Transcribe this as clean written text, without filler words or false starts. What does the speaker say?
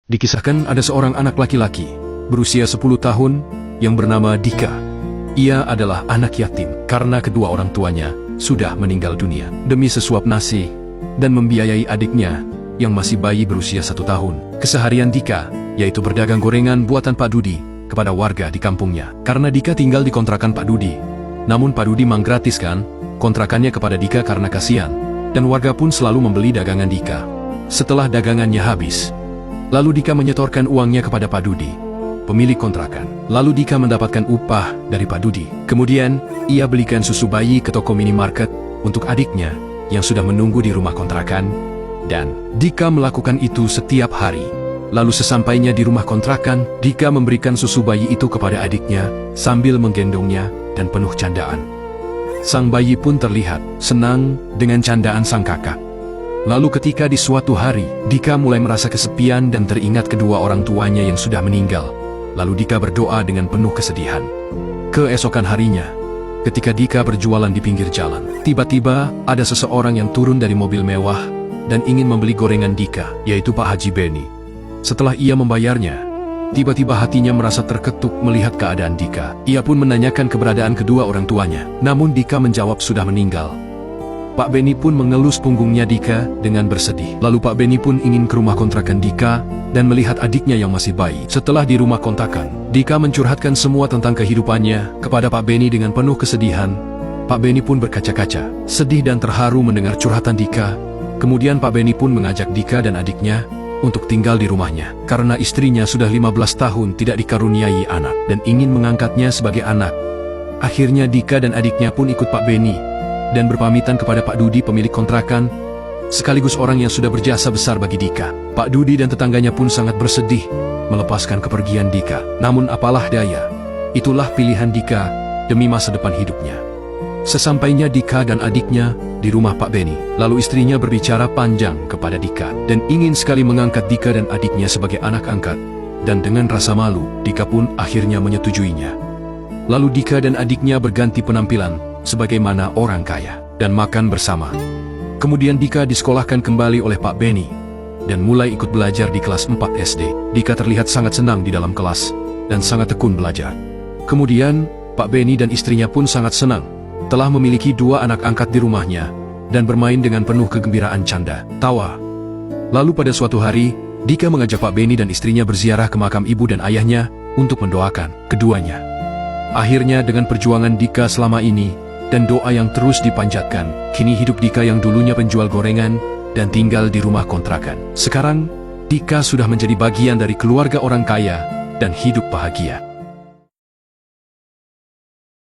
Dikisahkan ada seorang anak laki-laki berusia 10 tahun yang bernama Dika. Ia adalah anak yatim karena kedua orang tuanya sudah meninggal dunia. Demi sesuap nasi dan membiayai adiknya yang masih bayi berusia 1 tahun, keseharian Dika yaitu berdagang gorengan buatan Pak Dudi kepada warga di kampungnya. Karena Dika tinggal di kontrakan Pak Dudi, namun Pak Dudi menggratiskan kontrakannya kepada Dika karena kasihan, dan warga pun selalu membeli dagangan Dika. Setelah dagangannya habis, lalu Dika menyetorkan uangnya kepada Pak Dudi, pemilik kontrakan. Lalu Dika mendapatkan upah dari Pak Dudi. Kemudian, ia belikan susu bayi ke toko minimarket untuk adiknya yang sudah menunggu di rumah kontrakan, dan Dika melakukan itu setiap hari. Lalu sesampainya di rumah kontrakan, Dika memberikan susu bayi itu kepada adiknya sambil menggendongnya dan penuh candaan. Sang bayi pun terlihat senang dengan candaan sang kakak. Lalu ketika di suatu hari, Dika mulai merasa kesepian dan teringat kedua orang tuanya yang sudah meninggal. Lalu Dika berdoa dengan penuh kesedihan. Keesokan harinya, ketika Dika berjualan di pinggir jalan, tiba-tiba ada seseorang yang turun dari mobil mewah dan ingin membeli gorengan Dika, yaitu Pak Haji Beni. Setelah ia membayarnya, tiba-tiba hatinya merasa terketuk melihat keadaan Dika. Ia pun menanyakan keberadaan kedua orang tuanya, namun Dika menjawab sudah meninggal. Pak Beni pun mengelus punggungnya Dika dengan bersedih. Lalu Pak Beni pun ingin ke rumah kontrakan Dika dan melihat adiknya yang masih bayi. Setelah di rumah kontrakan, Dika mencurhatkan semua tentang kehidupannya kepada Pak Beni dengan penuh kesedihan. Pak Beni pun berkaca-kaca, sedih dan terharu mendengar curhatan Dika. Kemudian Pak Beni pun mengajak Dika dan adiknya untuk tinggal di rumahnya, karena istrinya sudah 15 tahun tidak dikaruniai anak dan ingin mengangkatnya sebagai anak. Akhirnya Dika dan adiknya pun ikut Pak Beni dan berpamitan kepada Pak Dudi, pemilik kontrakan, sekaligus orang yang sudah berjasa besar bagi Dika. Pak Dudi dan tetangganya pun sangat bersedih melepaskan kepergian Dika. Namun apalah daya, itulah pilihan Dika demi masa depan hidupnya. Sesampainya Dika dan adiknya di rumah Pak Beni, lalu istrinya berbicara panjang kepada Dika dan ingin sekali mengangkat Dika dan adiknya sebagai anak angkat. Dan dengan rasa malu, Dika pun akhirnya menyetujuinya. Lalu Dika dan adiknya berganti penampilan sebagaimana orang kaya dan makan bersama. Kemudian Dika disekolahkan kembali oleh Pak Beni dan mulai ikut belajar di kelas 4 SD. Dika terlihat sangat senang di dalam kelas dan sangat tekun belajar. Kemudian Pak Beni dan istrinya pun sangat senang telah memiliki 2 anak angkat di rumahnya dan bermain dengan penuh kegembiraan, canda, tawa. Lalu pada suatu hari, Dika mengajak Pak Beni dan istrinya berziarah ke makam ibu dan ayahnya untuk mendoakan keduanya. Akhirnya dengan perjuangan Dika selama ini dan doa yang terus dipanjatkan, kini hidup Dika yang dulunya penjual gorengan dan tinggal di rumah kontrakan, sekarang Dika sudah menjadi bagian dari keluarga orang kaya dan hidup bahagia.